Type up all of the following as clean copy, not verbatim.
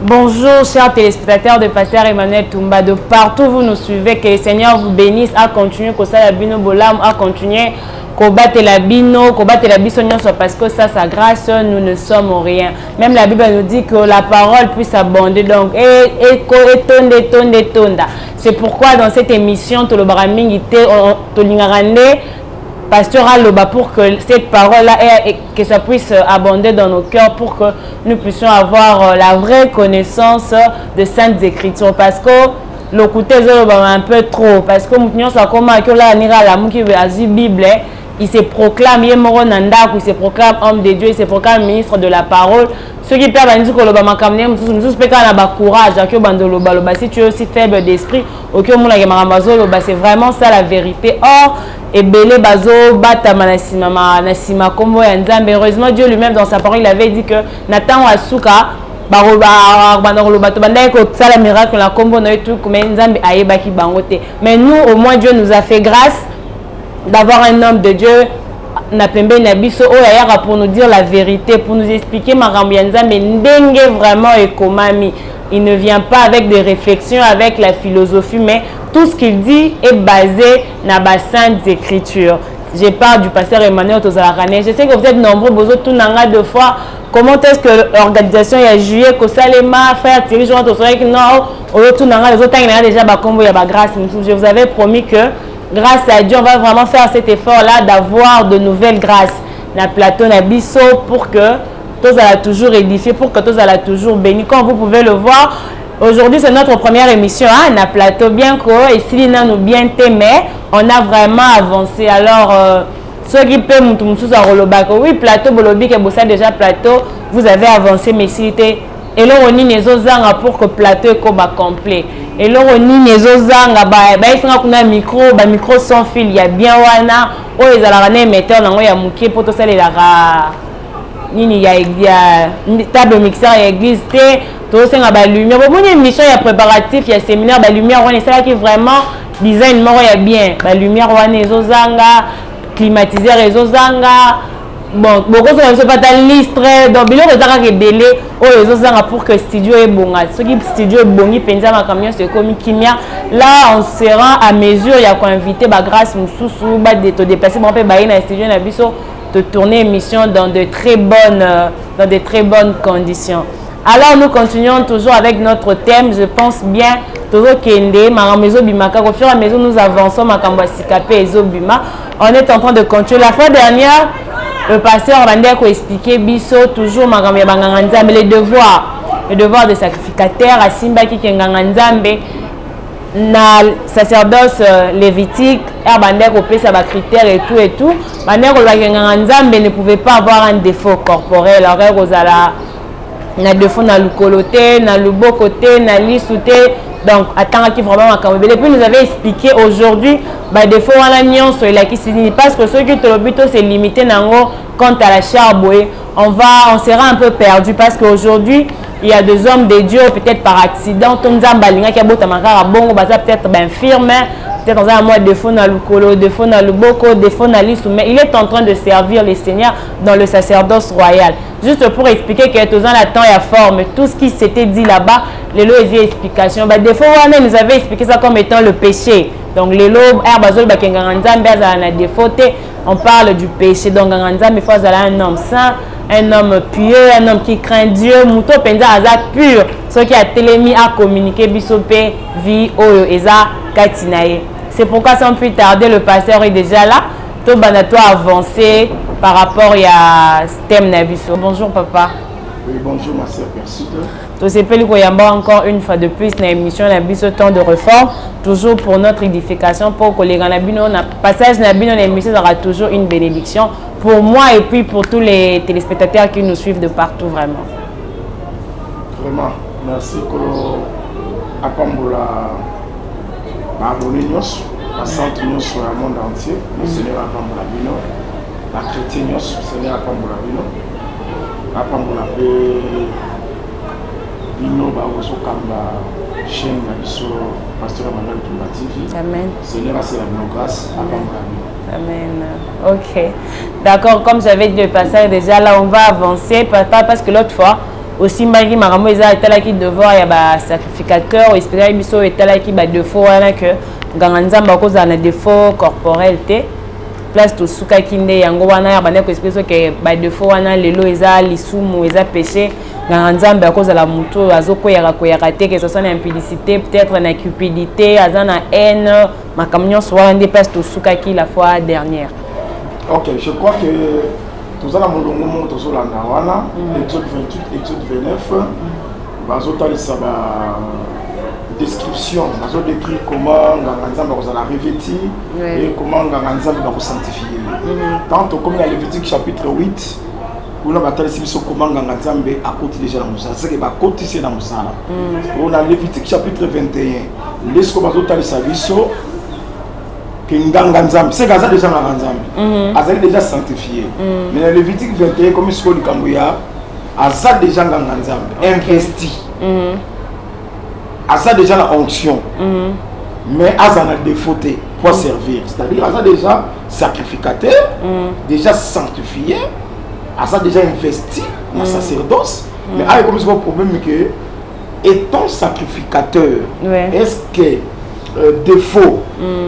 Bonjour chers téléspectateurs de Pasteur Emmanuel Toumba, de partout vous nous suivez, que le Seigneur vous bénisse, à continuer comme ça la bino bolam, à continuer combattre la bino, parce que ça, sa grâce, nous ne sommes rien. Même la Bible nous dit que la parole puisse abonder, donc c'est pourquoi dans cette émission, tout le baraming était Pasteur Aloba, pour que cette parole-là, que ça puisse abonder dans nos cœurs, pour que nous puissions avoir la vraie connaissance de Saintes Écritures. Parce que le côté un peu trop, parce que nous sommes comme la Bible, il se proclame, il se proclame homme de Dieu, il se proclame ministre de la parole. Ceux qui peuvent dire que le courage, si tu es aussi faible d'esprit, c'est vraiment ça la vérité. Or, et belé bazo bata manasima kombo ya nzambe. Heureusement Dieu lui-même dans sa parole il avait dit que Nathan asuka miracle la kombo na tout comme nzambe ayebaki bangote. Mais nous au moins Dieu nous a fait grâce d'avoir un homme de Dieu na pembe na biso oyaya pour nous dire la vérité, pour nous expliquer makambo ya nzambe ndenge vraiment ekomami. Il ne vient pas avec des réflexions, avec la philosophie, mais tout ce qu'il dit est basé dans les saintes écritures. Je parle du pasteur Emmanuel Tozalakane. Je sais que vous êtes nombreux, vous êtes tout deux fois. Comment est-ce que l'organisation a juillet, que ça les m'a fait Thierry Jean Tozalakane, non, tout les autres déjà bakombo ya grâce. Je vous avais promis que grâce à Dieu, on va vraiment faire cet effort-là d'avoir de nouvelles grâces. Na plateau, na biso, pour que tous allons toujours édifier, pour que tous allons toujours bénir. Comme vous pouvez le voir, aujourd'hui c'est notre première émission, on a plateau bien quoi, et si nous bien aimé, on a vraiment avancé. Alors, ceux qui peuvent oui, plateau, bolobi, que déjà plateau, vous avez avancé, mais si c'était, et là on y les autres pour que plateau est comme complet. Et là on y les autres micro sans fil, il y a bien wana, oh ils allaient mettre dans il y a mouké pour tout ça les il y a table mixeur à l'église, tout ça la lumière. Bon, il y a une mission, il y a préparatif, il y a séminaire, la lumière, on est ça qui vraiment design mort il y a bien. La lumière, on est zanga, climatiseur et zanga. Bon, beaucoup de gens pas dans liste, donc il y a des délais, oh les zanga pour que le studio est bon. Ce qui studio est bon, il pensa ma camion c'est comme kimia. Là, on sera à mesure, il y a quoi inviter, bah grâce sous bah de te déplacer, bon peut bailler dans le studio, na biso de tourner émission dans de très bonnes conditions. Alors nous continuons toujours avec notre thème, je pense bien toujours Kende, Maramezo Bimaka, au fur et à mesure nous avançons Makambasi Kapé et Zobima. On est en train de continuer. La fois dernière, le pasteur Bandeko expliquait Bisso toujours Maramia Banganzambe, les devoirs de sacrificateur à Simba qui Kenganzambe. Na sacerdoce lévitique, Bandeko pèse à critères et tout. Bandeko Nzambe ne pouvait pas avoir un défaut corporel. Alors Rosala na défaut na lukoloté, na lubokoté, na lisouté. Donc attends qui vraiment et puis nous avait expliqué aujourd'hui défaut à l'agnon sur la qui parce que ceux qui te l'obito c'est limité nango quant à la charbouée, on sera un peu perdu parce qu'aujourd'hui il y a des hommes de Dieu peut-être par accident qui a peut-être infirme, peut-être dans un mois défaut na lukolo, défaut na luboko, défaut na lisou, mais il est en train de servir les seigneurs dans le sacerdoce royal. Juste pour expliquer que tout le temps il y a forme, tout ce qui s'était dit là-bas, les lois et explications. Des fois, on nous avait expliqué ça comme étant le péché. Donc, les lois, on parle du péché. Donc, il faut un homme saint, un homme pieux, un homme qui craint Dieu. Mouto penza azak pur. Ceux qui a télémis à communiquer, bisope, vie, oyo, eza, katinaye. C'est pourquoi, sans plus tarder, le pasteur est déjà là. Tout banato avancé par rapport à ce thème Nabiso. Bonjour, papa. Oui, bonjour, ma sœur Perside. Tout c'est encore une fois de plus dans l'émission Nabiso temps de réforme, toujours pour notre édification, pour que les gens passage Nabino l'émission sera toujours une bénédiction pour moi et puis pour tous les téléspectateurs qui nous suivent de partout vraiment. Vraiment, merci Kolo Apambola abonné nous, la centre nous sur le monde entier, le Seigneur Apambola Bino, la chrétienne nous, Seigneur Apambola Bino, Apambola Bino baozo kamba chaîne na biso pasteur Emmanuel Toumba TV. Amen. Seigneur c'est la grâce à Amen. Ok. D'accord, comme j'avais dit le passage déjà là on va avancer papa parce que l'autre fois aussi mbaki makambo eza etalaki devoir ya ba sacrificateur espérer biso etalaki ba défaut wana que nganga nzamba kozala na défaut corporel te place to suka kinde yango wana ya bande ko expliquer que ba défaut wana lelo eza lisumu eza péché nganga nzamba akozala muto azokoyaka koyaka te que ce soit na impudicité peut-être na cupidité azana haine makamnyo so wana place to suka ki la fois dernière. OK, je crois que tous allons mon longo to so la wana Exode 28 Exode 29 bazotalisa ba description, bazo décrit comment Nganganzamba va revêtir et comment Nganganzamba va sanctifier. Tant comme dans Lévitique chapitre 8, où on va talisa comment Nganganzamba a côté déjà dans Moussa, c'est que va côté c'est dans Moussa. On a Lévitique chapitre 21, laisse comme bazo talisa biso que Nganganzamba, c'est Gaza déjà Nganganzamba, a déjà sanctifié. Mais dans Lévitique 21, comme il se dit Kambuya, a déjà Nganganzamba investi. Asa déjà la onction, mais Asa a défauté pour servir. C'est-à-dire Asa déjà sacrificateur, déjà sanctifié, Asa déjà investi dans la sacerdoce. Mais il y a comme un problème que, étant sacrificateur, est-ce que défaut,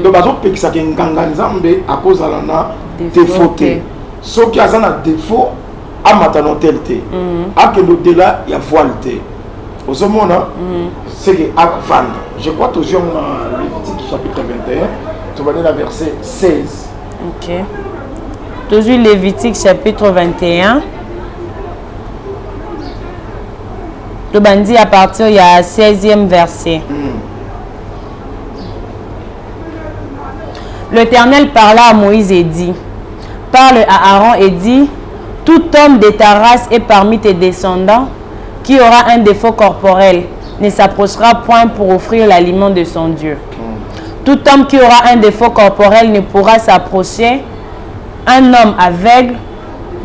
de base on peut que ça ait un Nzambe à cause de la défauté. Ce qui a un défaut, à maternité, à que l'au-delà il y a voilté. Au moment c'est que avant, je crois que toujours dans Lévitique chapitre 21, tu vas lire la verset 16. OK. Toujours Lévitique chapitre 21. Le bandit à partir il y a 16e verset. L'Éternel parla à Moïse et dit: parle à Aaron et dit: tout homme de ta race et parmi tes descendants qui aura un défaut corporel ne s'approchera point pour offrir l'aliment de son Dieu. Tout homme qui aura un défaut corporel ne pourra s'approcher. Un homme aveugle,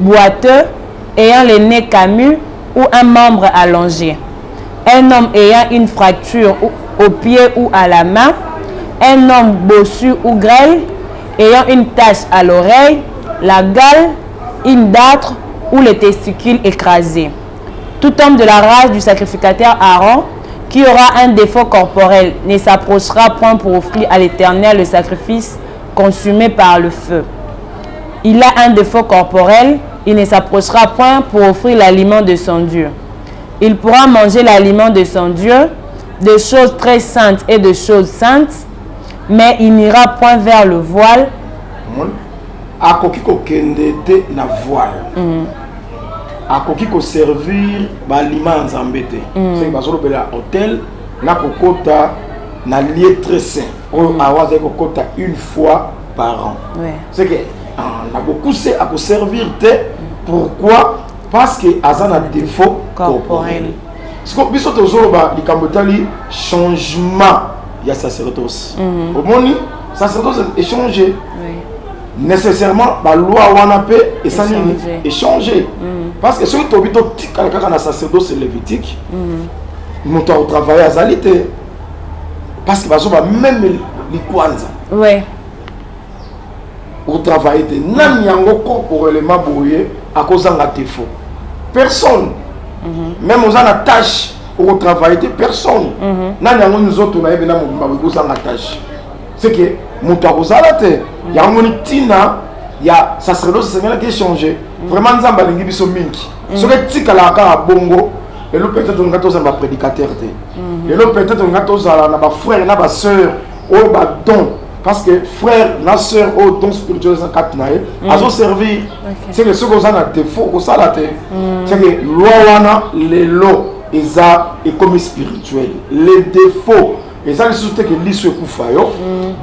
boiteux, ayant le nez camus ou un membre allongé. Un homme ayant une fracture au pied ou à la main. Un homme bossu ou grêle, ayant une tache à l'oreille, la gale, une dartre ou les testicules écrasés. Tout homme de la race du sacrificateur Aaron qui aura un défaut corporel ne s'approchera point pour offrir à l'Éternel le sacrifice consumé par le feu. Il a un défaut corporel, il ne s'approchera point pour offrir l'aliment de son Dieu. Il pourra manger l'aliment de son Dieu, de choses très saintes et de choses saintes, mais il n'ira point vers le voile. Akoki kokende te na voile. Akoki ko servir baliment nzambe te. C'est bazolo bela hôtel na kokota na lieu très saint. On awaze kokota une fois par an. C'est que na beaucoup c'est à ko servir te. Pourquoi? Parce que azana défaut corporel. Ce que biso tozolo ba likambotali changement ya sacerdoce. Au moni sacerdoce est changé. Nécessairement la loi wana pe et ça est changé parce que ceux qui ont bito tika na sacerdoce lévitique monta au travail à zalité parce que bazo ba même li kwanza au travail te nani yango corporellement boye à cause de défaut personne même aux ana tâche au travail te personne nani yango nous autres na ebena mo ba ko sanga tâche c'est que monta ko zalate il y a un tina il y a sacerdoce c'est qui a changé vraiment nzamba lingi biso mingi ce que tika la ka bongo et le peut-être on gato za prédicateur te et le peut-être on gato za na ba frère na ba sœur au ba don parce que frère na sœur au don spirituel za katnae azo servir c'est que ce que ça na défaut ko sala te c'est que loi wana les lots eza et comme spirituel les défauts et ça les sociétés que l'issue kufayo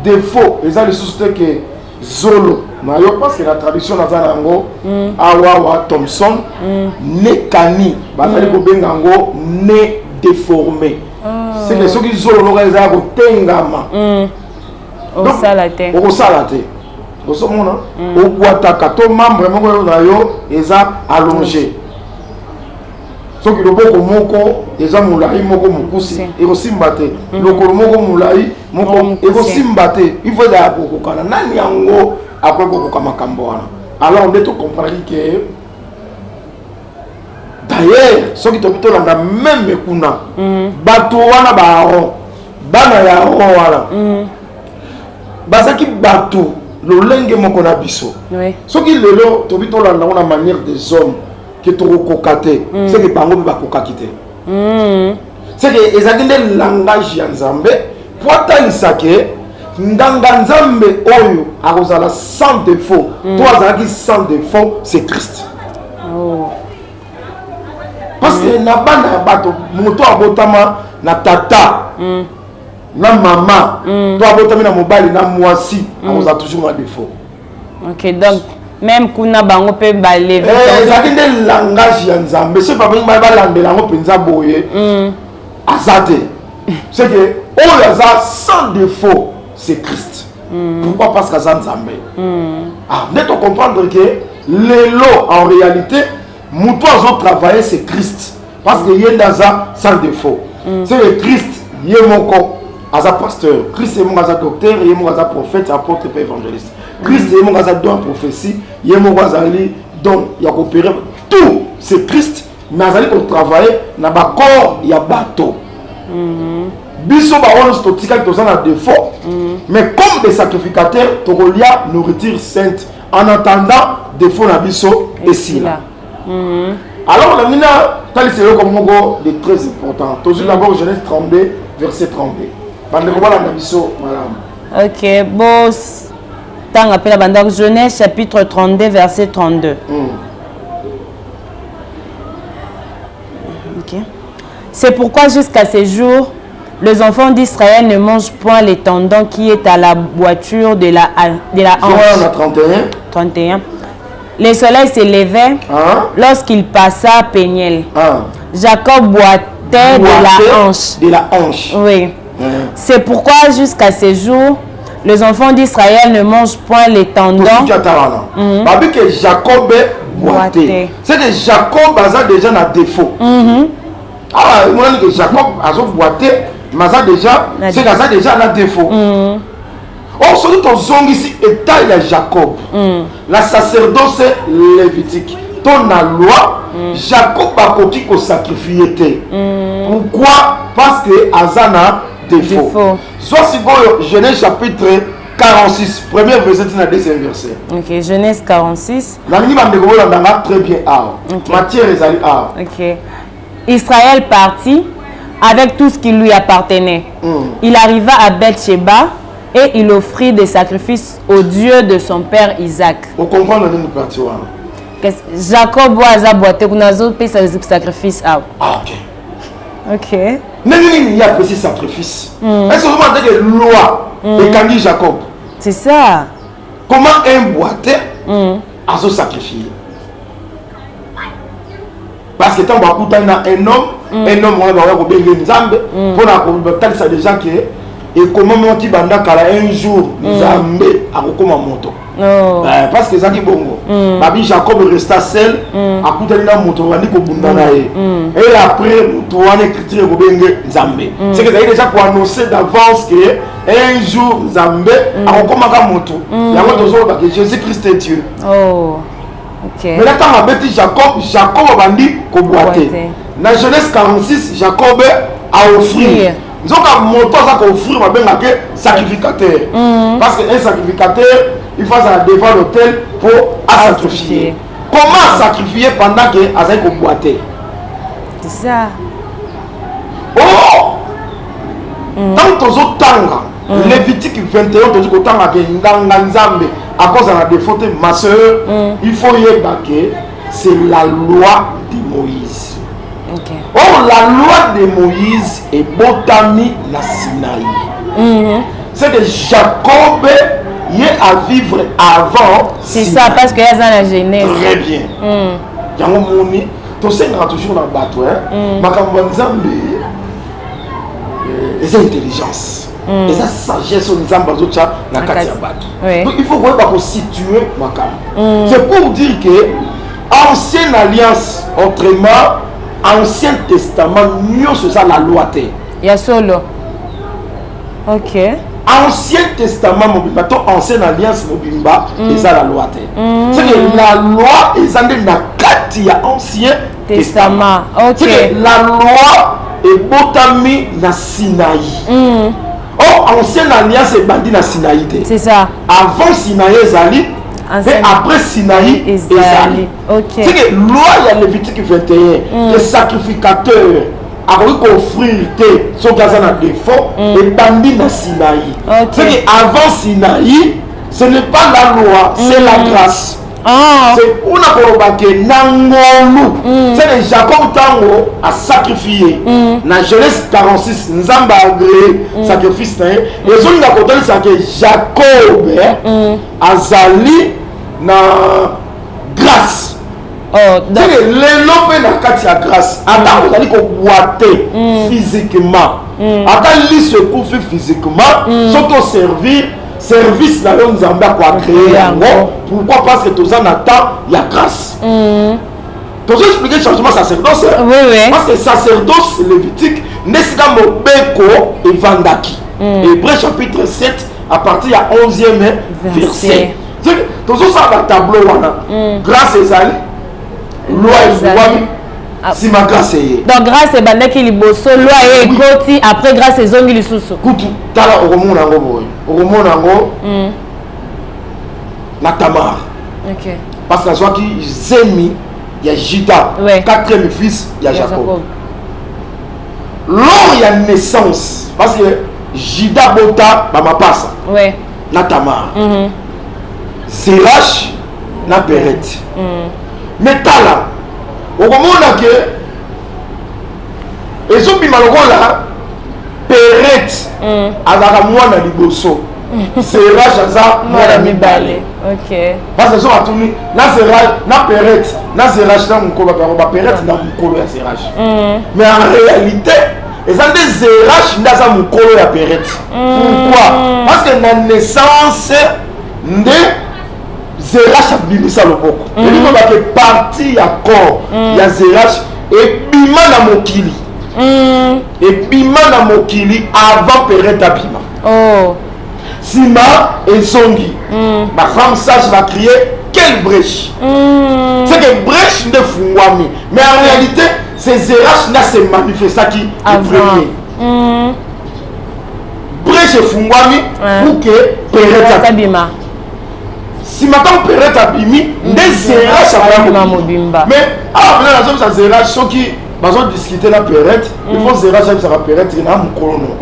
défaut et ça les sociétés que zolo mayo parce que la tradition na zanango awawa Thompson ne kani bazali ko bengango ne déformé c'est que ceux qui zolo lokaza ko tengama au salate au somona au boitaka to membre moko na yo eza allongé soki loboko moko eza mulai moko mukusi ekosimba te lokolo moko mulai moko ekosimba te il faut da kokokana nani yango akokoka makambo wana alors on doit comprendre que d'ailleurs soki topito langa même kuna bato wana ba Aaron bana ya Aaron wana bazaki bato lolenge moko na biso soki lelo topito langa na manière des hommes que tokokate c'est que bango ba kokakite c'est que ezaki nde langage ya Nzambe po atalisa ke nganga Nzambe oyo akozala sans défaut to azalaki sans défaut c'est Christ. Parce que na bana ya bato moto abotama na tata na mama to abotami na mobali na mwasi akozala toujours na défaut. OK, donc même kuna bango pe ba lever ezalaki nde langage ya Nzambe c'est pas bien ba landela ngo penza boye azate c'est que oyo aza sans défaut c'est Christ. Pourquoi? Parce que ça Nzambe. Net on comprendre que l'élo en réalité mouton ont travaillé c'est Christ parce que yendaza sans défaut. C'est le Christ yemoko aza pasteur, Christ yemoko aza docteur, yemoko aza prophète, apôtre et évangéliste. Christ yemoko aza don prophétie, yemoko aza don ya coopérer tout c'est Christ mais azali ko travailler na ba corps ya bateau. Biso ba on stotika qui na défaut mais comme des sacrificateurs tokolia nourriture sainte en attendant défaut na biso et si là. Alors la mina tali c'est comme moko de très important. Toujours d'abord Genèse 32 verset 32. Bande ko bala na biso madame. OK, boss. Tant appelle la bande Genèse chapitre 32 verset 32. OK. C'est pourquoi jusqu'à ces jours les enfants d'Israël ne mangent point les tendons qui est à la boiture de la hanche. 31. Le soleil s'élevait lorsqu'il passa à Péniel. Jacob boitait de la hanche. Oui. C'est pourquoi jusqu'à ces jours les enfants d'Israël ne mangent point les tendons. Parce que Jacob boitait. C'est que Jacob a déjà un défaut. Ah, moi que Jacob a boité. Mais ça déjà, c'est que ça déjà un défaut. Or, celui qui zong ici est à Jacob. La sacerdoce lévitique. Ton la loi, Jacob a coquille qu'on sacrifier. Pourquoi? Parce que Azana défaut. Soit si vous Genèse chapitre 46, premier verset et deuxième verset. OK, Genèse 46. Très bien. Matière est allée. OK. Israël partit avec tout ce qui lui appartenait. Il arriva à Beth-Sheba et il offrit des sacrifices au Dieu de son père Isaac. On comprend le nom parti. Jacob a boité pour nous autres des sacrifices. OK. OK. Mais il y a précis sacrifice. Est-ce que vous avez que loi et Kandi Jacob? C'est ça. Comment un boité a se sacrifié? Parce que tant que un homme on va bien Nzambe pour la ça déjà que et comment mon petit banda kala un jour Nzambe a kokoma moto. Parce que ça qui bongo. Babi Jacob resta seul a kutana na moto wandi ko bundana et après moto wana écriture ko benge Nzambe. C'est que ça déjà pour annoncer d'avance que un jour Nzambe a kokoma ka moto. Yango tozo ba que Jésus Christ est Dieu. Okay. Mais là, quand on a dit Jacob a dit qu'on boitait. Dans Genèse 46, Jacob a offert. Nous avons monté à offrir un sacrificateur. Parce qu'un sacrificateur, il faut devant l'autel pour sacrifier. Comment sacrifier pendant que Azaï boitait? C'est ça. Oh! Tant que nous avons Lévitique 21, nous avons Nzambe. À cause de la défaute, ma soeur, il faut y évacuer. C'est la loi de Moïse. Or, la loi de Moïse est botami la Sinaï. C'est que Jacob y est à vivre avant. C'est ça, parce qu'il y a dans la Genèse. Très bien. Tu sais, on a toujours dans le bateau. Et c'est intelligence. Et ça, sagesse au Nzamba Zocha, la Katiabato. Donc il faut voir pour situer Makam. C'est pour dire que Ancienne Alliance, autrement, Ancien Testament, mieux c'est ça la loi. Il y a solo. OK. Ancien Testament, Ancienne Alliance, et ça la loi. C'est que la loi est en Katia Ancien Testament. Ok. La loi est botami na Sinaï. Oh, ancienne alliance est bandit na Sinaï. C'est ça. Avant Sinaï ezali, et après Sinaï ezali. Ok. C'est que loi il y a Lévitique 21, le sacrificateur a voulu offrir son gazan à défaut et bandit na Sinaï. C'est que avant Sinaï, ce n'est pas la loi, c'est la grâce. C'est on a colobake nangolu. C'est que Jacob Tango a sacrifié. Dans Genèse 46, Nzamba a agréé sacrifice. Et on a content que Jacob azali na grâce. C'est que l'élope na kati ya grâce. Attends, vous allez boiter physiquement. Attends, lui se couvre physiquement. Surtout servir. Service na yo nzamba kwa créer yango. Pourquoi? Parce que tous en attend il y a grâce. Tous expliquer changement sacerdoce. Oui. Parce que sacerdoce lévitique nesika mobeko et vandaki. Hébreux chapitre 7 à partir ya 11e verset. Tous ça dans tableau wana. Grâce ezali. Loi ezali. Si ma grâce est. Donc grâce est bandaki liboso loi et koti après grâce est zongi lisusu. Kutu tala okomona ngo boy. Okomona ngo na Tamar. OK. Parce que soit qui zemi il y a Juda, quatrième fils il y a Jacob. Lors il y a naissance parce que Juda bota ba mapasa. Ouais. Na Tamar. Zerach na Peret. Mais tala okomona ke ezobima lokola Peret azaka mwana liboso Zerach aza mwana mibale. Ok. Parce que so atuni na Zerach na Peret na Zerach na mukolo ba Peret na mukolo ya Zerach. Mais en réalité ezande Zerach ndaza mukolo ya Peret. Pourquoi? Parce que na naissance nde Zerach a bimisa loboko. Et lui va que partie ya corps ya Zerach et bima na mokili. Et bima na mokili avant Peret abima. Oh. Sima et Zongi. Ma femme sage va crier quelle brèche. C'est que brèche de fouami. Mais en réalité, c'est Zerach n'a se manifesté qui est premier. Brèche fouami pour que Peret abima. Si maintenant Peret abimi, des Zerach a mobimba. Mais alors là, nous sommes à Zerach, ceux qui vont discuter la Peret, il faut Zerach ça va Peret il a mon colono.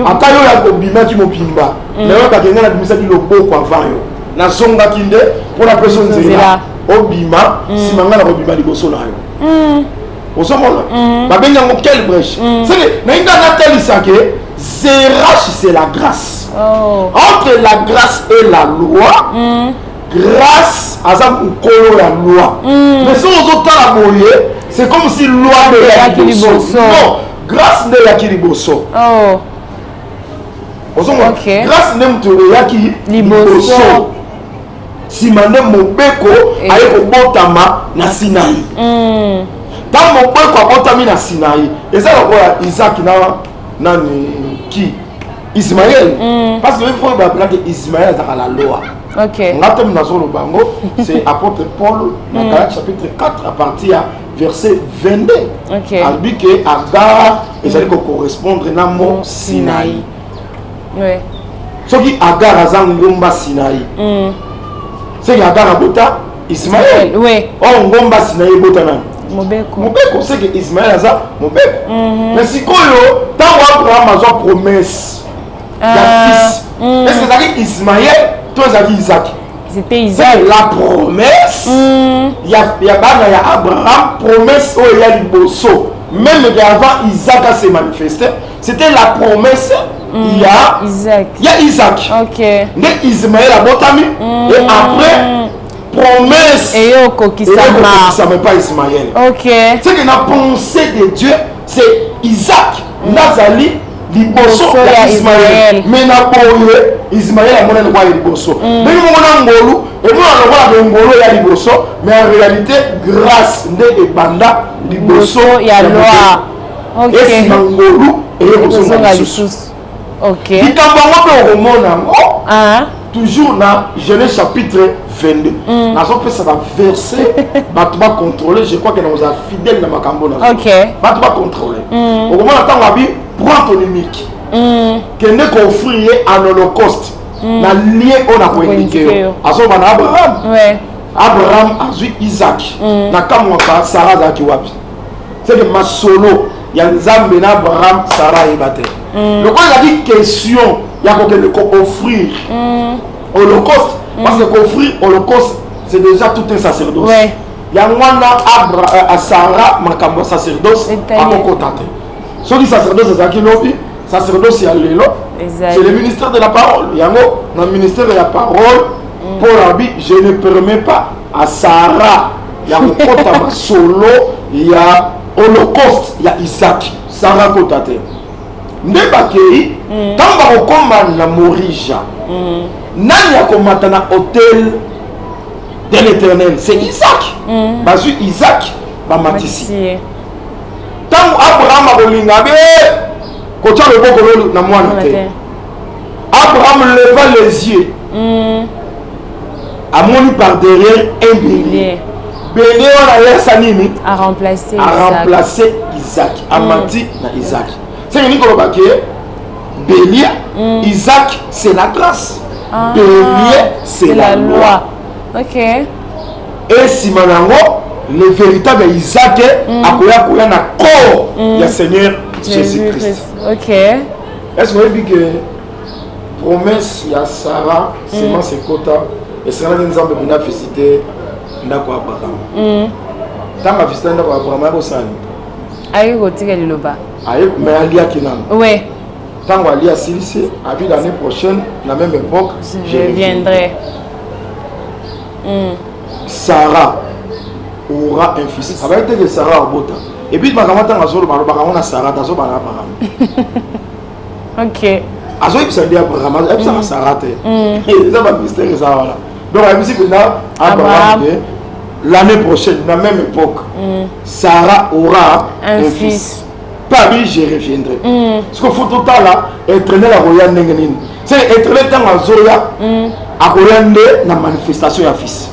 Aka yo ya kobima ki mobimba. Mais on va gagner la bimisa ki loboko avant yo. Na zonga kinde pour la personne Zerach. Obima, si manga na obima liboso na yo. Osomona. Ba benga mo quelle brèche. C'est na inga na telisa ke Zerach c'est la grâce. Entre la grâce et la loi, grâce à ça la loi. Mais si on entend la moye, c'est comme si loi de la Kiliboso. Non, grâce de la Kiliboso. Grâce de la Kiliboso. Si madame Mobeko a botama na Sinaï. Dans Mobeko a botami na Sinaï. Et ça, Isaac na qui Ismaël. Parce que il faut que Ismaël est dans la loi. Ok. C'est apôtre Paul, dans Galates chapitre 4, à partir du verset 22. Ok. Il dit que Agar, et ça correspondre à mon Sinaï. Oui. Ce qui Agar a Zangomba Sinaï. C'est Agar a Bota Ismaël. Oui. Oh, Ngomba Sinaï Botanam. Mobeko. Mobeko, c'est que Ismaël a ça. Mobeko. Mais si quand Abraham a une promesse. Fils. Est-ce que ça dit Ismaël, toi ça dit Isaac? C'était Isaac. C'est la promesse. Il y a Abraham, promesse où il y a le bosso. Même avant Isaac a se manifesté, c'était la promesse. Il y a Isaac. Il y a Isaac. Ok. Mais Ismaël a botami. Et après, promesse. Et Yoko qui s'en met pas Ismaël. Ok. C'est que la pensée de Dieu, c'est Isaac, Nazali. Liboso ya Ismaël. Mais na boye Ismaël a monné le roi liboso. Mais nous on ngolu et nous on voit le ngolu ya liboso, mais en réalité grâce de banda liboso ya loi. OK. Et si ngolu et liboso na lisusu. OK. Likambo ngo pe romona ngo. Toujours dans Genèse chapitre 22. Ça va verser, tu vas contrôler. Je crois que nous sommes fidèles dans ma cambo. Ok. Tu vas contrôler. Au moment où prends ton unique. Que ne qu'offrir un holocauste. Na lié on a indiqué. Abraham. Ouais. Abraham a vu Isaac. Na kamwaka Sarah zaki wapi. C'est que ma solo. Il y a Nzambe na Abraham, Sarah et Bate. Le quoi il a dit question. Il y a qu'on offrir. Holocauste. Parce que qu'offrir holocauste, c'est déjà tout un sacerdoce. Ouais. Il y a un à Sarah, ma sacerdoce, à Kokotate. Ce qui sacerdoce, c'est ça qui l'a dit. Sacerdoce, c'est le ministère de la parole. Il y a un ministère de la parole. Pour l'habit, je ne permets pas à Sarah. Il y a un solo, il y a holocauste, il y a Isaac. Sarah Kotate. Ndebakei, tant que combat na Morija, nani a combattu na hôtel de l'Éternel, c'est Isaac. Basu Isaac, Bamatisi. Tant Abraham a bolinga, quand le boko na moi na te. Abraham leva les yeux, a moni par derrière un bélier. Bélier on a sanini à remplacer Isaac, a menti na Isaac. C'est une bélier, Isaac, c'est la grâce. Bélier, c'est la loi. Ok. Et si maintenant, le véritable Isaac a un corps du Seigneur Jésus-Christ. Ok. Est-ce que vous avez dit que promesse, il y a Sarah, c'est quota, et Sarah nous a visité Abraham. Quand on a visité Abraham, on a aïe, le loba. Aïe, mais Alia Kinam. Oui. Quand on Alia Silissé, l'année prochaine, la même époque, je viendrai. Sarah aura un fils. Ça va être que Sarah a beau temps. Et puis, on a Sarah, dans Abraham. Ok. Azo il s'est dit Abraham, il s'est Sarah. Et ça va mystère ça voilà. Donc, la musique Abraham. L'année prochaine, dans la même époque, Sarah aura un fils. Pas lui, je reviendrai. Parce qu'il faut tout le temps là, éternel à Roya Nengenin. C'est éternel dans la Zoya, à Roya na manifestation à fils.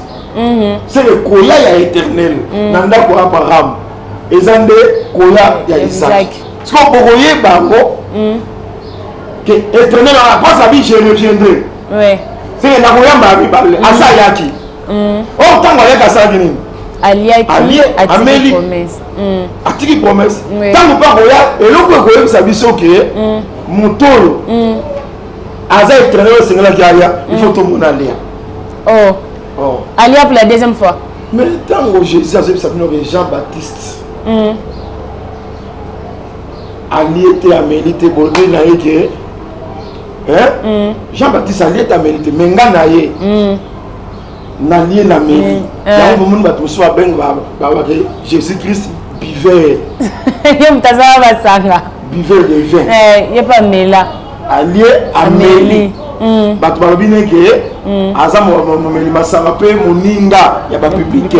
C'est le Koya ya éternel. Nanda ko Abraham. Et Zande Koya ya Isaac. Parce qu'on peut voyer Bango, que éternel à la place à lui, je reviendrai. C'est que Nagoya m'a vu parler. Asa Yaki. Oh, tant que ça a gagné. Amélie promesse. Atiki promesse. Tant que pas Roya, et l'autre Roya ça dit que Moutolo. Asa est traîné au Seigneur Gaya. Il faut tout le monde aller. Oh. Alia pour la deuxième fois. Mais tant que Jésus a dit ça, Jean-Baptiste. Ali était Amélie, était Bolé Naïke. Jean-Baptiste Ali était Amélie, mais Nganaye. Nalié na Mélie. Il y a un moment où tu as Jésus-Christ buvait. Buvait de vin. Il n'y a pas Méla. Allié à Mélie. Tu vas bien que Azam Mélie Massama pe Moninga, il n'y a pas public.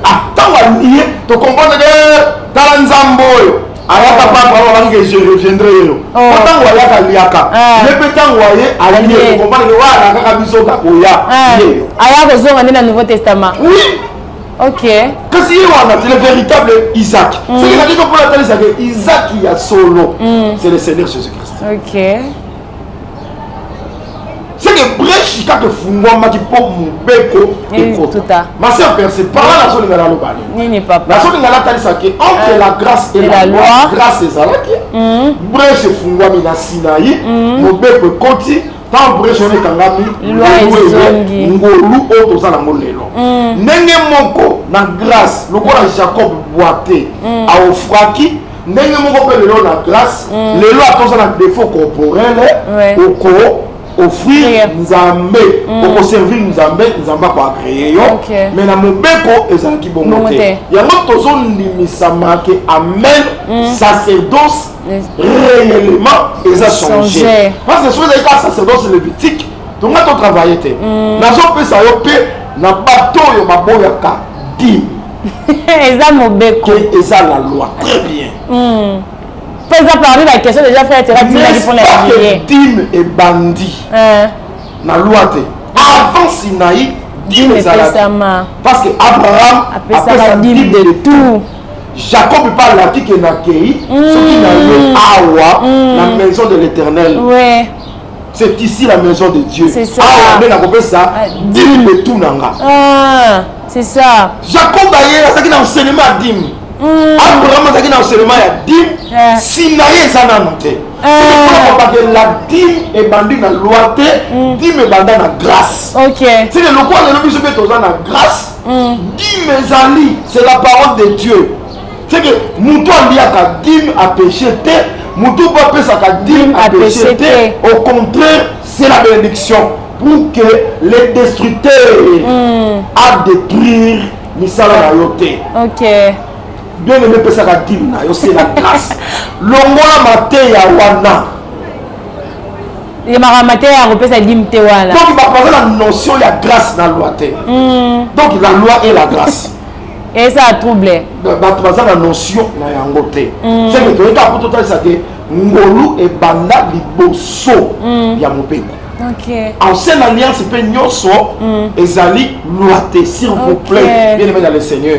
Ah, tant allié, tu comprends que Talanzamboy. Ayaka papa que je reviendrai. Pourtant wayaka liaka. Mais peut-être voyez allié, tu comprends que voilà kaka biso ka koya. Ayaka zonga na Nouveau Testament. Oui. OK. Que si on a le véritable Isaac. C'est qu'il a dit que pour la télé c'est Isaac qui a solo. C'est le Seigneur Jésus-Christ. OK. C'est que brèche qui fungwa maki pour mon beko et tout ça. Ma sœur c'est pas la zone de la lobani. Ni papa. La zone de la tali ça que entre la grâce et la loi, grâce et zalaki. Brèche fungwa mina Sinaï, mon beko koti, tant brèche on est kangami, loi et ngolu auto za na molelo. Nenge moko na grâce, le roi Jacob boité a ofraki, nenge moko pe le na grâce, le loi a tous un défaut corporel au corps offrir Nzambe pour servir Nzambe pour créer mais na mobeko ezalaki bongote yango tozondimisa ke amen sacerdoce réellement eza changé parce que soki ezalaki sacerdoce lévitique tonga totravaille te nazopesa yo mpe na bato oyo baboyaka dime eza mobeko eza la loi très bien. Par exemple, parmi la question déjà fait, tu as dit pour les dîme et bandit. Na loi te. Avant Sinaï, dîme ezalaki. Parce que Abraham apesa dîme de tout. Jacob eparlaki ke nakei soki naye awa la maison de l'Éternel. C'est ici la maison de Dieu. C'est ça. Awa nde nakopesa dîme de tout nanga. C'est ça. Jacob aye azalaki na enseignement ya dîme. Abraham azalaki na enseignement ya dîme. Si na ye eza nano te. Parce que la dîme ebandi na loi te, dîme ebanda na grâce. C'est le local de l'objet de toza na grâce. Dîme ezali, c'est la parole de Dieu. C'est que moutou aliaka dîme a péché te, moutou pas pesaka dîme a péché te. Au contraire, c'est la bénédiction pour que les destructeurs à détruire misala na yote. Bien aimé pesaka dîme na yo, c'est la grâce. Longola mate ya wana. Il m'a ramaté à repérer sa dîme te wana. Donc il va poser la notion il y a grâce dans la loi te. Donc la loi et la grâce. Et ça a troublé. Bah tu vas la notion na yango te. C'est que tu es capable de ça que ngolu e banda liboso ya mopeko. Ancienne alliance pe nyonso ezali loi te, s'il vous plaît, bien aimé dans le Seigneur.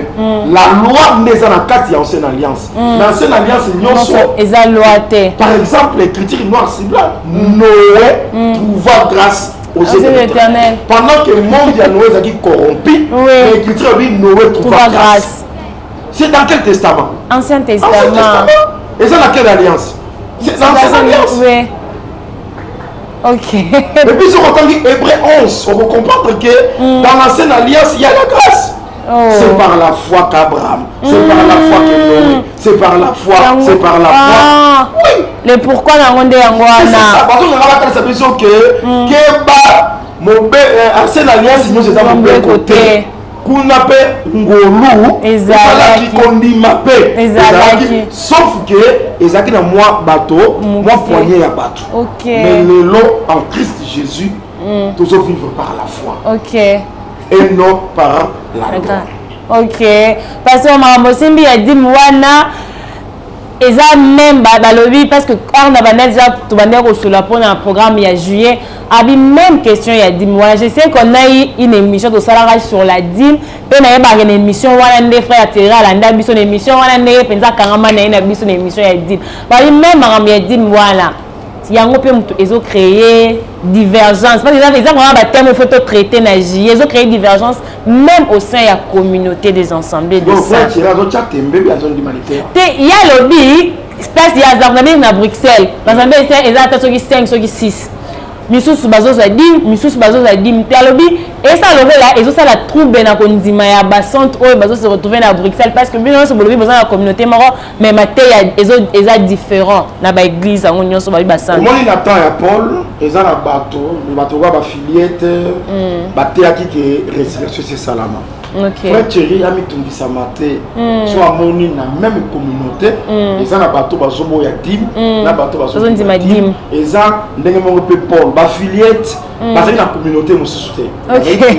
La loi n'est pas dans quatre ancienne alliance. L'ancienne alliance nyonso ezali loi te. Par exemple, l'écriture noir c'est blanc. Noé trouva grâce aux yeux de l'Éternel. Pendant que le monde de Noé est corrompu, l'écriture dit Noé trouva grâce. C'est dans quel testament? Ancien Testament. Et c'est dans quelle alliance? C'est dans l'ancienne alliance. Oui. Et puis, si on entend Hébreu 11, on va comprendre que dans l'ancienne alliance, il y a la grâce. C'est par la foi qu'Abraham, c'est par la foi que Noé, c'est par la foi, c'est par la foi. Oui. Le pourquoi dans le monde c'est ça. Parce que on a la question que mon ancienne alliance, nous c'est dans mon côté. Kuna pe ngolu ezalaki kondima pe ezalaki sauf que ezalaki na moi bateau moi poignée ya bateau. Mais le lot en Christ Jésus tous vivre par la foi et non par la loi. Parce que maman simbi a dit wana eza même balobi parce que on a banal déjà tout banal au sur la pour un programme il y a juillet abi même question il y a dîme voilà je sais qu'on a eu une émission de salarié sur la dîme pe na ba une émission wana ndé frère atterra la nda biso émission wana ndé penza kangama na biso émission ya dîme ba même maram ya dîme voilà yango pe mutu ezo créer divergence parce que les gens ont ba thème faut traiter na ji ezo créer divergence même au sein de la communauté des ensembles de ça te y a lobby place ya zangane na Bruxelles par exemple c'est exactement ceux qui 5 ceux qui 6 misusu bazo za dim misusu bazo za dim te lobby et ça lobby là ezo ça la trouble na kondima ya ba centre oyo bazo se retrouver na Bruxelles parce que bien ce lobby besoin la communauté maro mais maté ya ezo différent na ba église en union so ba centre comment il attend ya Paul eza na bato ba filiette baté aki que résurrection c'est salama. Frère Thierry a mis tout ça maté soit amoni na même communauté eza na bato bazobo ya dim na bato bazobo ya dim eza ndenge mo pe Paul ba filiette basé na communauté mosusu te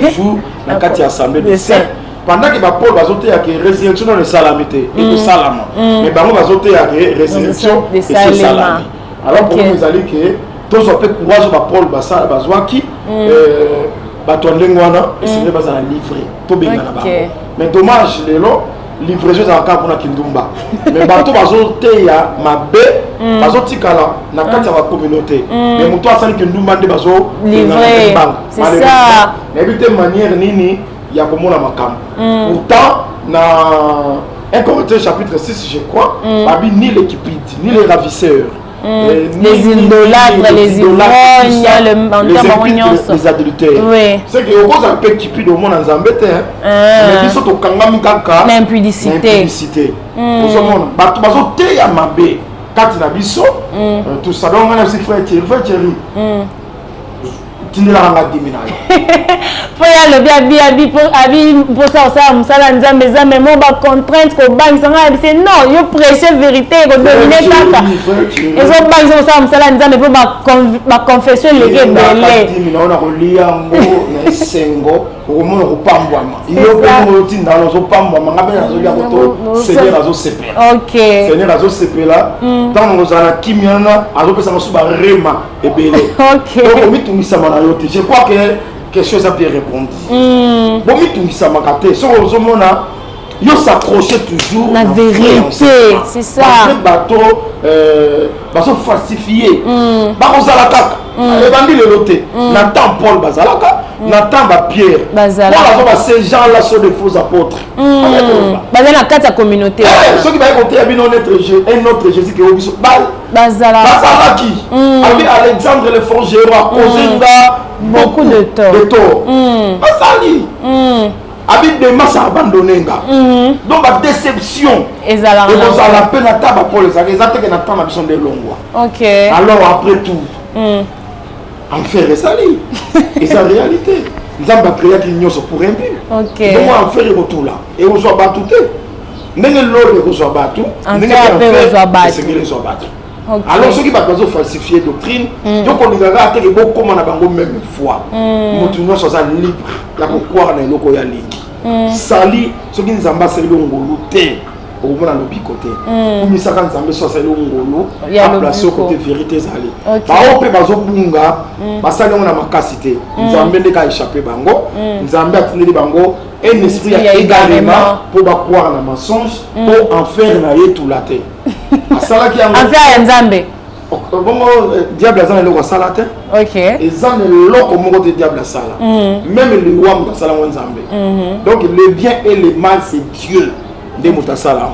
toujours na kati ya assemblée de saints pendant que ba Paul bazote ya que résurrection dans le salamité et le salama mais bango bazote ya que résurrection et c'est salama alors pour nous ali que tous on peut courage ba Paul basala bazwaki bato ndenge wana esengeli bazala livré to benga na bango mais dommage lelo livraison za ka kuna kindumba mais bato bazoteya mabe bazotikala na kati ya communauté mais muto asali kindumba nde bazo livré c'est ça na ebite manière nini ya komona makambo pourtant na 1 Corinthiens chapitre 6 je crois babi ni l'équipite ni les ravisseurs les idolâtres, les ivrognes, les adultères. C'est que au cause un peu qui pue au monde en Zambété. Mais ils sont au Kangami Kaka. L'impudicité. Pour ce monde, bah tu vas au thé à ma baie. Quand tu as biso, tout ça donc on a aussi frère Thierry. Tu ne l'as pas dit faut y aller bien pour ça mais moi ba contrainte ko bang ça c'est non yo prêcher vérité ko dominer kaka et so bang ça nzambe pour ba confession les rebelles on a relia ngo na sengo ko mo ko pambwama yo ko mo tinda lo so pambwama ngabe na zo ya ko Seigneur azo sepela Seigneur azo sepela tant nous ala kimiana azo pesa mo suba rema ebele donc mi tumisa mana. Je crois que question ça peut répondre. Bon, mais tout ça m'a gâté. Sur le moment, il s'accrochait toujours. La vérité, c'est ça. Bateau, bateau falsifié. Bateau Zalaka. Les bandits le loté. Nathan Paul Bazalaka. Nathan Pierre. Voilà, ces gens-là sont des faux apôtres. Basé dans la communauté. Ceux qui vont compter un autre Jésus qui est au biseau. Bazalaki. Avec Alexandre le forgeron. Ozenga. Beaucoup de tort. Bazali. Avec des masses abandonnées. Donc la déception. Et vous avez la peine à table pour les arrêter que Nathan a besoin de longues. Ok. Alors après tout. Enfer et sali. Et c'est la réalité. Nous avons créé une union pour un but. Ok. Donc enfer et retour là. Et on soit battu. Nous avons l'ordre qu'on soit battu. Nous avons battu. Alors ceux qui vont falsifier la doctrine, donc on a raté que beaucoup comme on a même foi. Nous sommes libres. Il y a quoi dans le local ya ligue. Sali, ceux qui nous ont basé le ngoluté. Au moins le bicoté. Pour nous ça quand nous avons sorti le ngolu, à placer au côté vérité sali. Bah on peut bazo bunga, parce que on a ma capacité. Nous avons des cas échappé bango, nous avons atteindre bango un esprit également pour croire dans le mensonge, pour en faire naïe tout la terre. Asala qui a en faire Nzambe. Bon diable a le roi salate. OK. Et ça le loco mo de diable a sala. Même le roi mo sala Nzambe. Donc le bien et le mal c'est Dieu de mo sala.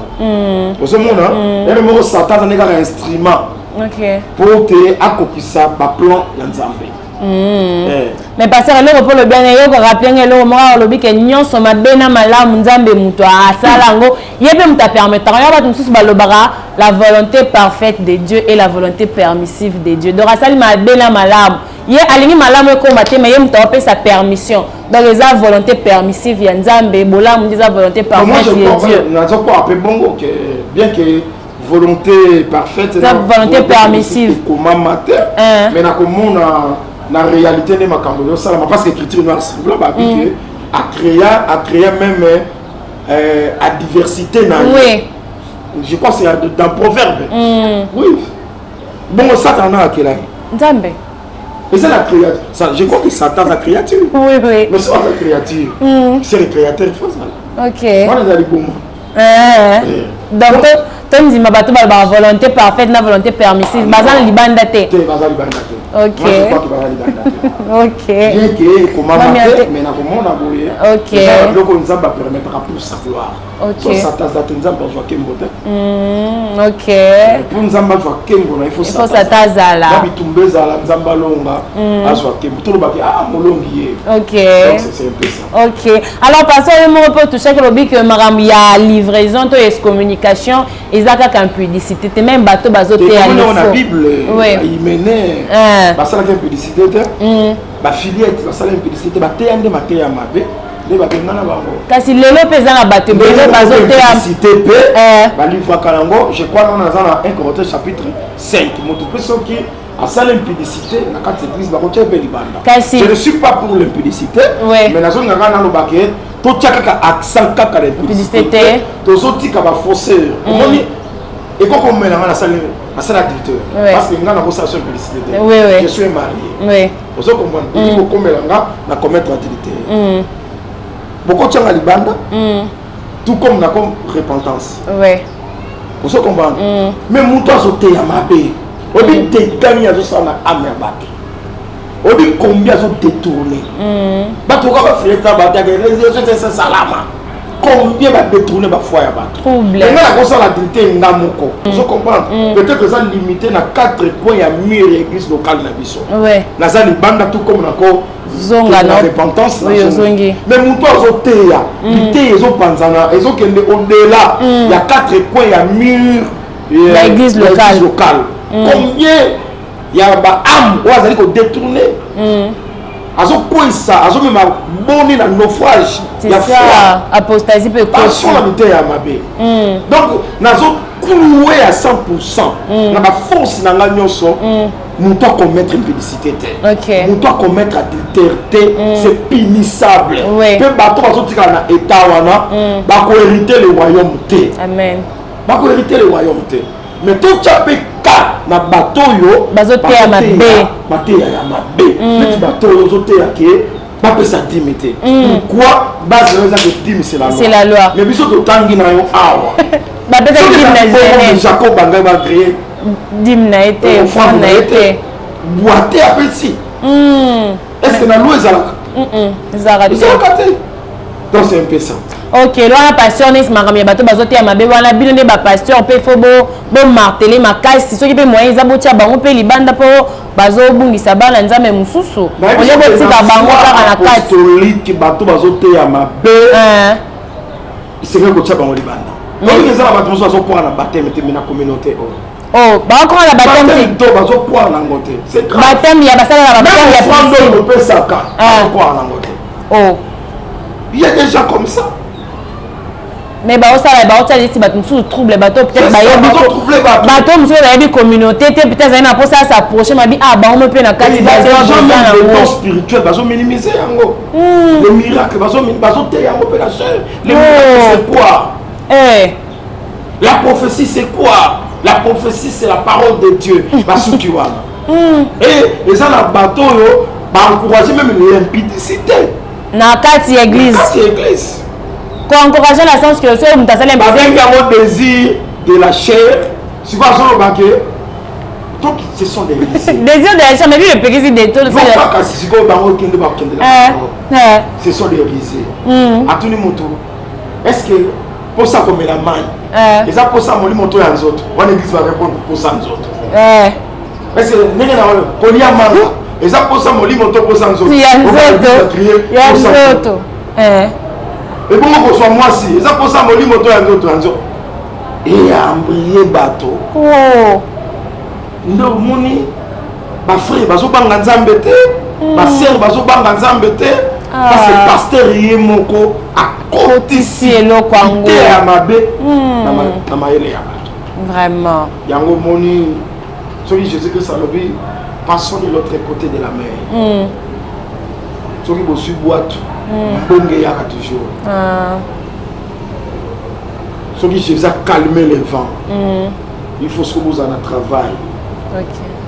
Pour ce monde là, le mo Satan n'est qu'un instrument. OK. Pour te accomplissa ba plan Nzambe. Mais passer le pour le bien et yo rappeler le moment le bi que nyon so mabena malamu Nzambe muto asala ngo yebe muta permettre ya ba tumsusu balobara la volonté parfaite de Dieu et la volonté permissive de Dieu. Donc asali mabena malamu ye alingi malamu ko matema ye muta ope sa permission. Donc les a volonté permissive ya Nzambe bolamu des volonté parfaite de Dieu. N'a pas appelé bongo que bien que volonté parfaite la volonté permissive comment mater mais na komona la réalité n'est pas comme ça parce que l'écriture noire a créé même à diversité oui. Je crois que c'est dans Proverbe oui bon Satan a créé Nzambe et c'est la créature je crois que Satan a la créature oui mais c'est pas la créature c'est le créateur ok moi les aliboma donc tu me dis ma bateau la volonté parfaite la volonté permissive bazan libanda te ok. Ok. Bien que comment mais na comment on a boyé. Ok. Le qu'on nous a permettra pour savoir. Ok. Ça t'a nous a besoin kembote. Ok. Pour nous a besoin kembo il faut ça. Il faut ça tazala. Ba bitumbeza la nzamba longa. Azwa kembo tout le baki molongié. Ok. C'est un peu ça. Ok. Alors passons le mot pour toucher que le bic maram ya livraison to excommunication ezaka kan publicité même bateau bazoté à l'eau. On a Bible. Oui. Il menait ça la publicité ba filiette ba sala publicité ba teyande ma teya mabe le ba benana bango kasi lelo peza na bato bele bazote ya publicité pe ba livre kalango je crois dans 1 Corinthiens chapitre 5 moto peso qui a sala publicité na carte église ba ko tebe libanda je ne suis pas pour l'impudicité mais na zone ngana no baké to tchaka accent kaka la publicité to zotika ba faussaire omoni et quand on met la salle directeur parce que nous avons une station publicité je suis marié vous comprenez il faut qu'on met la commettre adultère beaucoup de gens à libanda tout comme la repentance vous comprenez mais mon toi sauté à ma paix on dit des gagnants à ça na amerbac on dit combien sont détournés bah tu vas faire ça bah c'est salama combien va détourner ma foi à battre. Et là, on a la vérité n'amoko. Vous comprenez? Peut-être que ça limité na 4 points à mur église locale na biso. Ouais. Na ça libanda tout comme nako zonga na repentance. Oui, zongi. Mais mon toi zoteya, bité ezo panzana, ezo kende au-delà. Il y a 4 points à mur l'église locale. Combien il y a ba âme ou azali ko détourner? Azo koisa, azo même boni na naufrage. C'est ça, apostasie peut causer. Passion la bouteille à mabe. Donc, nazo cloué à 100%. Na ba force na nga nyonso. Nous doit commettre une publicité. Nous doit commettre adultère. C'est punissable. Peu bateau azo tika na état wana, ba ko hériter le royaume té. Amen. Ba ko hériter le royaume té. Mais tout chapé ka na bateau yo bazote ya mabe. Bateau ya mabe. Petit bateau yo zote ya ke Pas que ça dimite. Pourquoi base de dim c'est la loi. C'est la loi. Mais biso to tangi na yo awa. Ba peut-être dim na zene. Jacob Banga va créer. Dim na été, enfant na été. Boité à petit. Est-ce que la loi est là? Donc c'est un peu ça. Ok, là la passion n'est pas comme bateau bazoté à ma bébé on a bien des passion on peut faut bon marteler ma caisse si ceux qui peut moyen ils aboutir ba on peut libanda pour bazo bungisa bana nzambe mususu on est boti ka bango kaka na kati catholique bateau bazoté à ma bébé c'est que ça bango libanda donc les gens bateau bazo pour na baptême te na communauté oh ba ko na baptême to bazo pour na ngote c'est baptême ya basala la baptême ya prendre le peu ça ka pour na ngote oh il y a des gens comme ça. Mais bah ça là bah ça dit si bah tout trouble bateau peut-être bah bateau monsieur la communauté peut-être ça n'a pas ça s'approcher m'a dit ah bah on me peut na kati bah les gens spirituels bah minimiser yango le miracle bah te yango peut la chair le miracle c'est quoi la prophétie c'est quoi la prophétie c'est la parole de Dieu bah sous tu vois et les gens la bateau yo bah encourager même l'impudicité na kati église pour encourager la sens que le soeur m'a salé un désir de la chair c'est quoi ça le baquet donc ce sont des désirs de la chair mais lui le péché des taux ce sont des désirs à tout le monde est-ce que pour ça comme la main et ça pour ça mon moto à les autres on église va répondre pour ça nous autres est-ce que n'est pas qu'on y a mal et ça pour ça mon moto pour ça nous autres il y a autres et bon qu'on soit moi si et ça pour ça mon moto à nous autres et embrayé bateau ndo moni ba frère bazo banga nzambe te ba sœur bazo banga nzambe te parce que pasteur yemoko akotisi eloko yango ya mabe na maele ya bato vraiment yango moni soki Jésus que ça lobi passons de l'autre côté de la mer soki bosu boîte bonge yaka toujours soki Jésus a calmé les vents il faut que vous en travail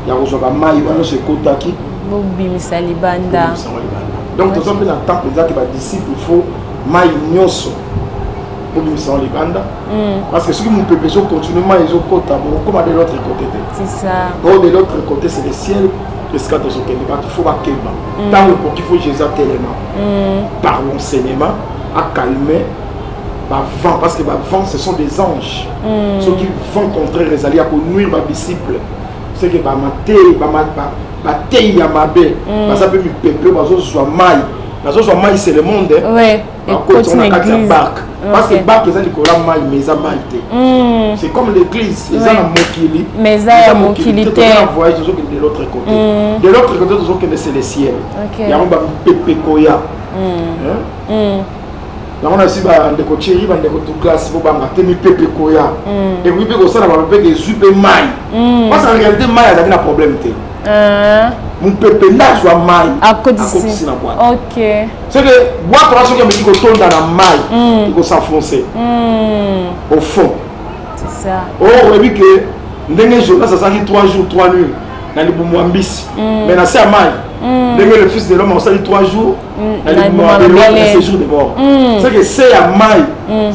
ya kozwa mai wana se kotaki bobimisa libanda donc tout ça dans le temps que les disciples il faut mai nyonso bobimisa libanda parce que ceux qui nous peuvent continuellement ils ont kota comme de l'autre côté c'est ça de l'autre côté c'est le ciel le scat de ce qu'il faut pas keba tant le pour qu'il faut Jésus tellement par l'enseignement à calmer vent parce que vent ce sont des anges ceux qui vont contraire les alliés pour nuire les disciples c'est que ya mabe ça peut me peper mai c'est le monde parce que barque ils ont mai mais ça mai c'est comme l'église ils ont mokili mais ça mokilité voyage de l'autre côté de l'autre côté c'est le ciel il y a un pepe koya on a aussi des coachers des classe pour des pepe koya et puis ça va des super mai parce qu'en réalité mai il y a un problème mon peuple là soit mai à côté ici ok c'est que boîte là ce qui me dit que tombe dans la maille il faut s'enfoncer au fond c'est ça oh et puis que ndenge jour là ça s'agit 3 jours 3 nuits dans le Boumouambis mais dans c'est maille ndenge le fils de l'homme on s'agit 3 jours dans le Boumouambis le séjour de mort c'est que c'est à maille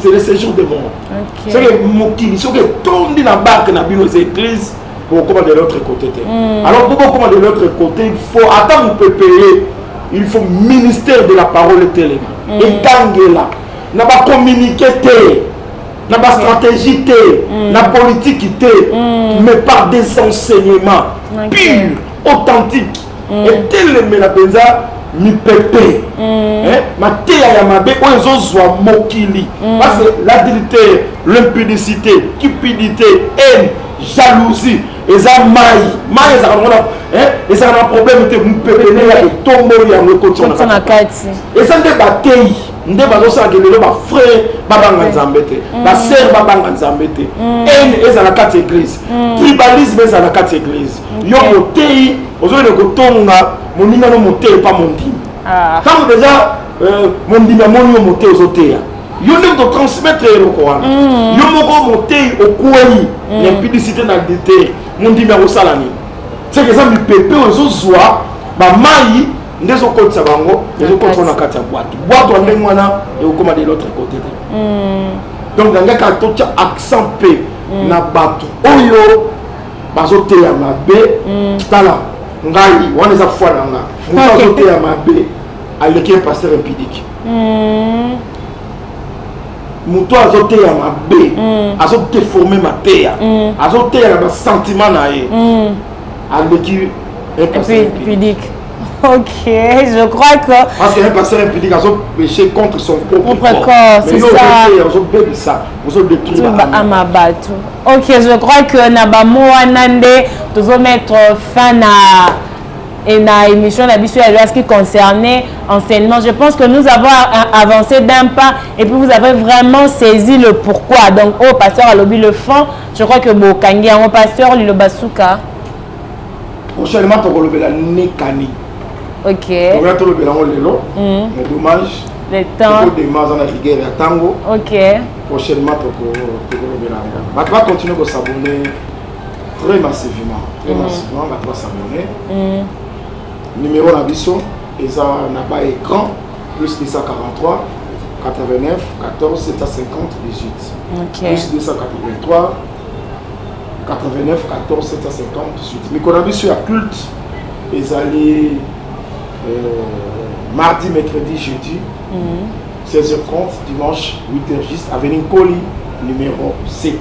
c'est le séjour de mort c'est que mokili ce que tombe dans la barque dans nos églises pour comment de l'autre côté alors pour comment de l'autre côté il faut attendre vous payer il faut ministère de la parole télé et tanguer là n'a pas communiquer n'a pas stratégie n'a politique mais par des enseignements purs authentiques et tel me la benza mi pepe ma teya ya mabe oyo ezozwa mokili parce que l'adultère l'impudicité cupidité haine jalousie eza mai ezaka na problème te mupepene ya etomboli yango ekoti na kati eza nde batei nde bazosalaka lelo bafrère babanga nzambe te basere babanga nzambe te haine eza na kati église tribalisme eza na kati église yo motei ozokende kotonga moningano motei epa mondimi ntango deja mondimi amoni yo motei ozoteya yo nde kotransmettre eloko wana yo moko motei okwei impudicité na adultère mondimi akosala nini seke eza mipepe oyo ezozwa bamai ndezo kotisa bango ndezo kotisa na kati ya boîte wana ndenge wana ekokoma de l'autre côté donc nangaka totia accent pe na bato oyo bazoteya mabe tala ngai wana eza foi na nga moto azoteya mabe aleki un pasteur impudique moto azoteya mabe azodeforme mateya azoteya na basentiment na ye aleki un pasteur impudique. Ok, je crois que... Parce qu'un pasteur impudique a péché contre son propre corps. C'est ça. Ok, je crois que Nabamo Anande, nous allons mettre fin à une émission ce qui concernait enseignement. Je pense que nous avons avancé d'un pas et puis vous avez vraiment saisi le pourquoi. Donc, au pasteur Alobi le fond, je crois que Bokangi, au pasteur Lilo Basuka. Prochainement, tu vas relever la Nekani. Ok. On va te lever la lelo. Mais dommage. Le temps. Il faut des à la rigueur et à tango. Ok. Prochainement, tu vas relever la. Tu vas continuer à s'abonner très massivement. Très massivement, tu vas s'abonner. Numéro d'ambition, et ça n'a pas écran. Plus 243 89 14 750 18. Ok. Plus 283 89 14 750 18. Mais qu'on a vu sur la culte, ils allaient mardi, mercredi, jeudi, 16h30, dimanche, 8h juste, à Coli, numéro 7.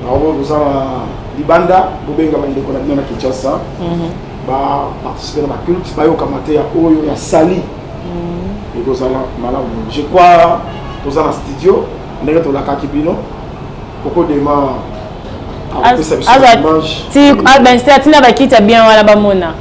Alors, vous avez Libanda, vous avez un Kinshasa, participer à la culte, vous avez un Sali. Et vous avez je crois, vous avez un studio, vous avez un Kakibino, beaucoup de gens. Ah ben c'est bien voilà bamona.